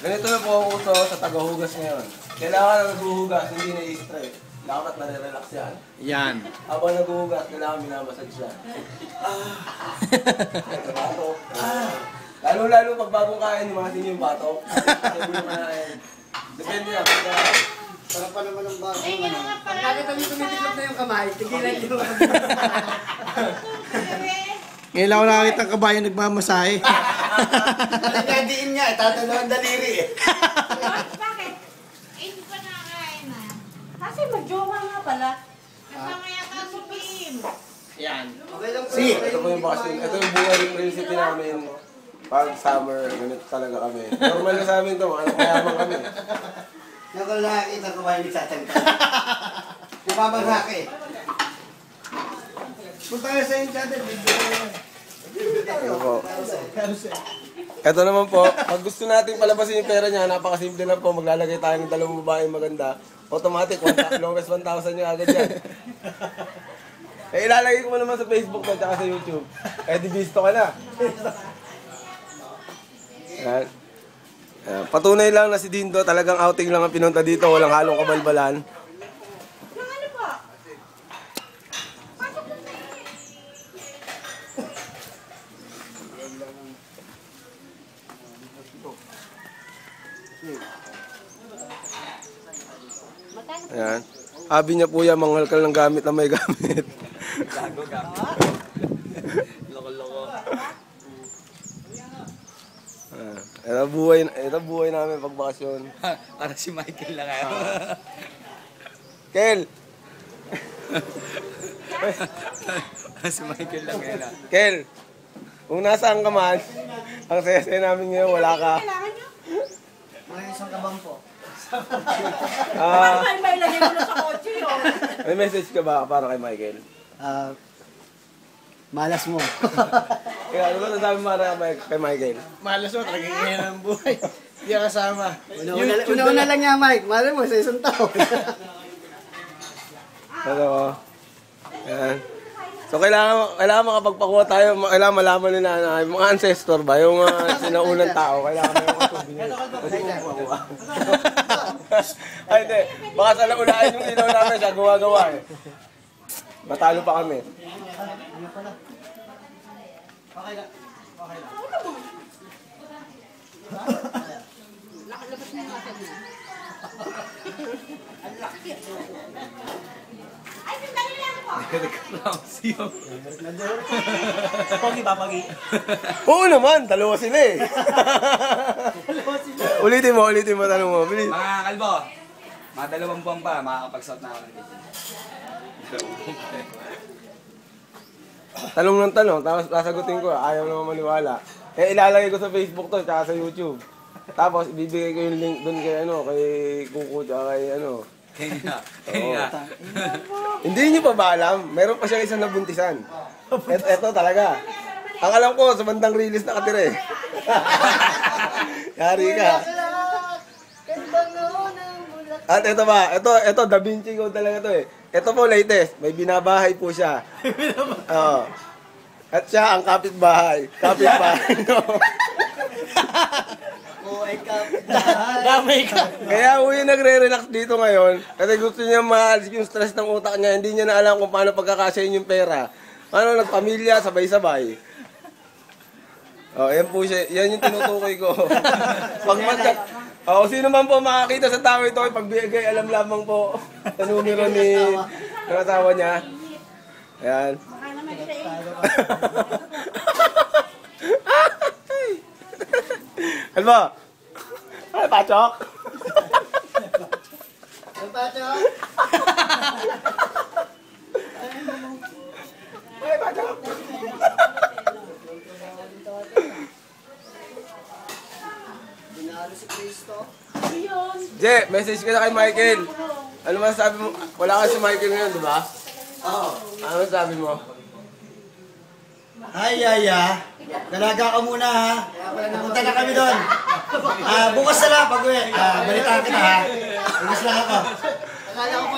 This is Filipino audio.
Ganito na po ang uso sa tagahugas ngayon. Kailangan naghuhugas, hindi na-i-stress. Dapat nare-relax yan. Yan. Habang naghuhugas, kailangan minamassage yan. Batok. Lalo-lalo pag bagong kain, himasin yung batok. Depende na. Sarap pa naman ang bago. Pag nakita niyo tumitiklop na yung kamay, tigilan niyo. Ngayon lang ako nakakita ang kabayan nagmamasahe. Nagkadiin niya, tatalo ang daliri eh. Bakit? Hindi pa nakakain na. Kasi mag-jowa nga pala. Kasama yata ang supim. Yan. Okay lang po. Ito po yung bakasyon. Ito yung buhay recipe namin. Pag summer, ganito talaga kami. Normal na sa amin ito, mayaman kami. Nakal nakakita ko ba yung nagsasangka? Nababagsak eh. Punta nga sa yung channel, video ko naman. Ito po. Ito naman po, pag gusto natin palabasin yung pera niya, napakasimple lang po, maglalagay tayo ng dalawang babaeng maganda. Automatic, longest 1,000 yung agad yan. Eh, ilalagay ko mo naman sa Facebook at saka sa YouTube. Eh, di bisto ka na. Yan. Patunay lang na si Dindo, talagang outing lang ang pinunta dito, walang halong kabalbalan. Ayan. Habi niya po yan, mangalkal ng gamit na may gamit. Gago, gago. Loko-loko. Ito buhay namin pag bakasyon. Para si Michael lang ayaw. Kel! Si Michael lang yan ah. Kel! Kung nasaan ka man, ang saya-saya namin ngayon, wala ka. Mga isang kabang po. May lagay mo na sa kotse yun. May message ka ba para kay Michael? Malas mo. Kaya ano ba nasabi mo para kay Michael? Malas mo, talagang ganyan ang buhay. Hindi ka kasama. Una-una lang niya, Mike. Malay mo, sa isang taon. Ano? Ayan. So kailangan makapagpakuha tayo, kailangan malaman nila na yung mga ancestor ba, yung sinaunang tao, kailangan may mga souvenir. Kasi kung makuha. Ay, hindi. Baka sa launahan yung ilaw namin, siya gawa-gawa eh. Matalo pa kami. Okay lang. Okay lang. Labas na yung asad niya. Ay, sandali lang po. Pogi ba, pogi? Oo naman, dalawa sila eh. Ulitin mo, tanong mo. Bilis. Mga kalbo, mga 2 buwan pa, makakapag-sort na ako ng video. Tanong ng tanong, tapos sasagutin ko, ayaw naman maniwala. Eh, ilalagay ko sa Facebook to, tsaka sa YouTube. Tapos, ibibigay ko yung link doon kay Kuko, tsaka kay Kaya. Hindi niyo pa ba alam? Meron pa siyang isang nabuntisan. Eto talaga. Ang alam ko, sa bandang release nakatira eh. Yari ka. At ito ba? Ito, Da Vinci Code talaga to eh. Ito po latest. May binabahay po siya. Oo. At siya ang kapitbahay. Kapitbahay, no? Damay ka. Kaya yung nagre-relax dito ngayon, kasi gusto niya maalis yung stress ng utak niya, hindi niya na alam kung paano pagkakasyahin yung pera. Ano, nagpamilya, sabay-sabay. Oh, yan po siya. Yan yung tinutukoy ko. Sino man po makakita sa tao ito, pagbigay, alam lamang po sa numero ng asawa niya. Ayan. Baka naman siya eh. Ano ba? Ay, Pachok? Pachok? Ay, Pachok? Binalo si Cristo. Yun. Je, message ka na kay Michael. Ano man sabi mo? Wala ka si Michael ngayon, di ba? Oo. Ano sabi mo? Ay, dalaga ka muna ha. Pupunta na kami doon. Bukas na lang pag-uwi. Balitaan kita ha. Bukas lang ako. Akala ko